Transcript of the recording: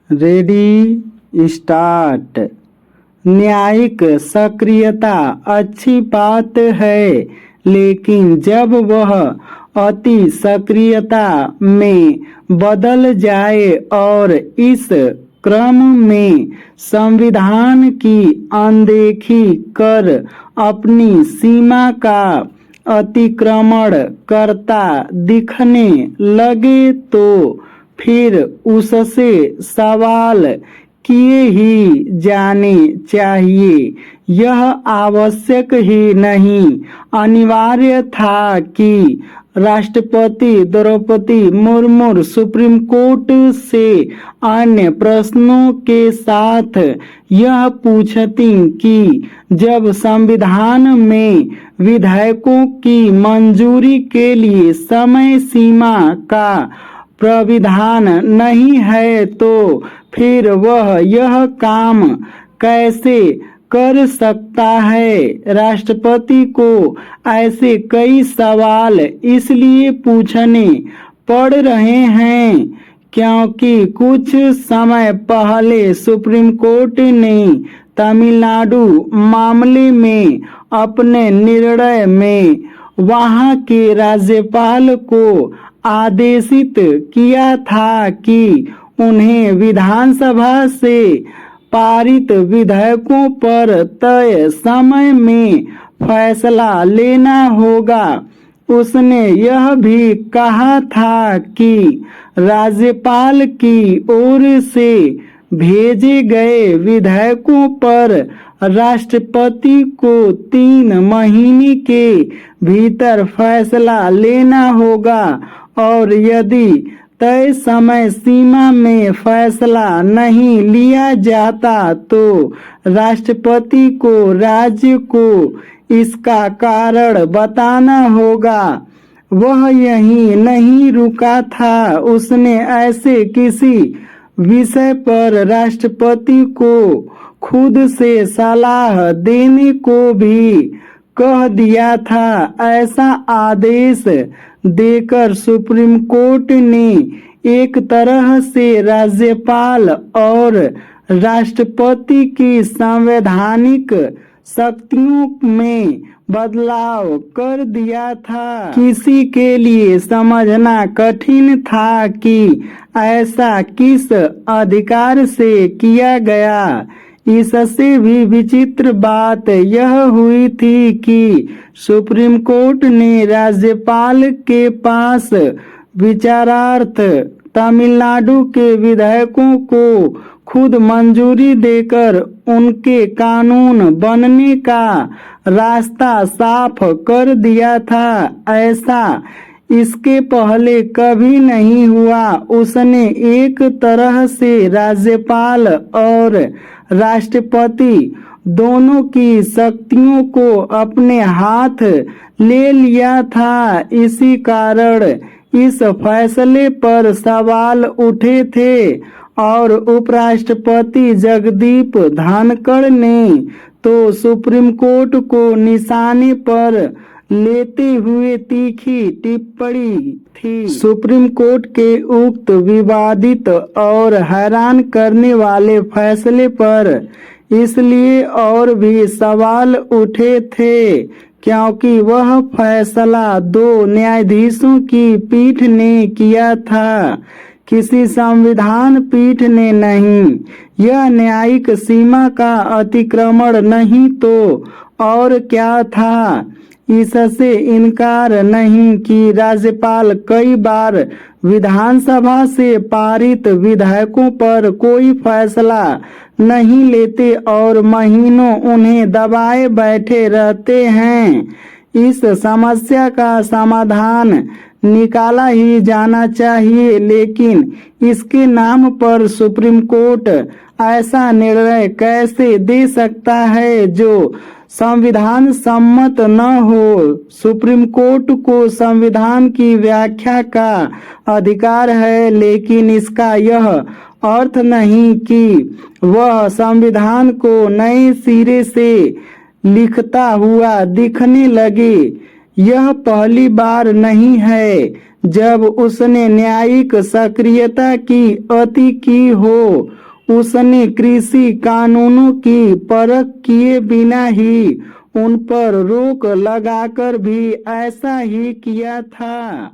Ready start. न्यायिक सक्रियता अच्छी बात है, लेकिन जब वह अति सक्रियता में बदल जाए और इस क्रम में संविधान की अनदेखी कर अपनी सीमा का अतिक्रमण करता दिखने लगे तो फिर उससे सवाल किए ही जाने चाहिए। यह आवश्यक ही नहीं, अनिवार्य था कि राष्ट्रपति द्रौपदी मुर्मू सुप्रीम कोर्ट से अन्य प्रश्नों के साथ यह पूछती कि जब संविधान में विधेयकों की मंजूरी के लिए समय सीमा का प्राविधान नहीं है तो फिर वह यह काम कैसे कर सकता है। राष्ट्रपति को ऐसे कई सवाल इसलिए पूछने पड़ रहे हैं क्योंकि कुछ समय पहले सुप्रीम कोर्ट ने तमिलनाडु मामले में अपने निर्णय में वहां के राज्यपाल को आदेशित किया था कि उन्हें विधानसभा से पारित विधेयकों पर तय समय में फैसला लेना होगा। उसने यह भी कहा था कि राज्यपाल की ओर से भेजे गए विधेयकों पर राष्ट्रपति को 3 महीने के भीतर फैसला लेना होगा और यदि तय समय सीमा में फैसला नहीं लिया जाता तो राष्ट्रपति को राज्य को इसका कारण बताना होगा। वह यहीं नहीं रुका था, उसने ऐसे किसी विषय पर राष्ट्रपति को खुद से सलाह देने को भी कह दिया था। ऐसा आदेश देकर सुप्रीम कोर्ट ने एक तरह से राज्यपाल और राष्ट्रपति की संवैधानिक शक्तियों में बदलाव कर दिया था। किसी के लिए समझना कठिन था कि ऐसा किस अधिकार से किया गया। इससे भी विचित्र बात यह हुई थी कि सुप्रीम कोर्ट ने राज्यपाल के पास विचारार्थ तमिलनाडु के विधेयकों को खुद मंजूरी देकर उनके कानून बनने का रास्ता साफ कर दिया था। ऐसा इसके पहले कभी नहीं हुआ। उसने एक तरह से राज्यपाल और राष्ट्रपति दोनों की शक्तियों को अपने हाथ ले लिया था। इसी कारण इस फैसले पर सवाल उठे थे और उपराष्ट्रपति जगदीप धनखड़ ने तो सुप्रीम कोर्ट को निशाने पर लेते हुए तीखी टिप्पणी थी। सुप्रीम कोर्ट के उक्त विवादित और हैरान करने वाले फैसले पर इसलिए और भी सवाल उठे थे क्योंकि वह फैसला 2 न्यायाधीशों की पीठ ने किया था, किसी संविधान पीठ ने नहीं। यह न्यायिक सीमा का अतिक्रमण नहीं तो और क्या था। इससे इनकार नहीं कि राज्यपाल कई बार विधानसभा से पारित विधेयकों पर कोई फैसला नहीं लेते और महीनों उन्हें दबाए बैठे रहते हैं। इस समस्या का समाधान निकाला ही जाना चाहिए, लेकिन इसके नाम पर सुप्रीम कोर्ट ऐसा निर्णय कैसे दे सकता है जो संविधान सम्मत न हो। सुप्रीम कोर्ट को संविधान की व्याख्या का अधिकार है, लेकिन इसका यह अर्थ नहीं कि वह संविधान को नए सिरे से लिखता हुआ दिखने लगे। यह पहली बार नहीं है जब उसने न्यायिक सक्रियता की अति की हो। उसने कृषि कानूनों की परख किए बिना ही उन पर रोक लगाकर भी ऐसा ही किया था।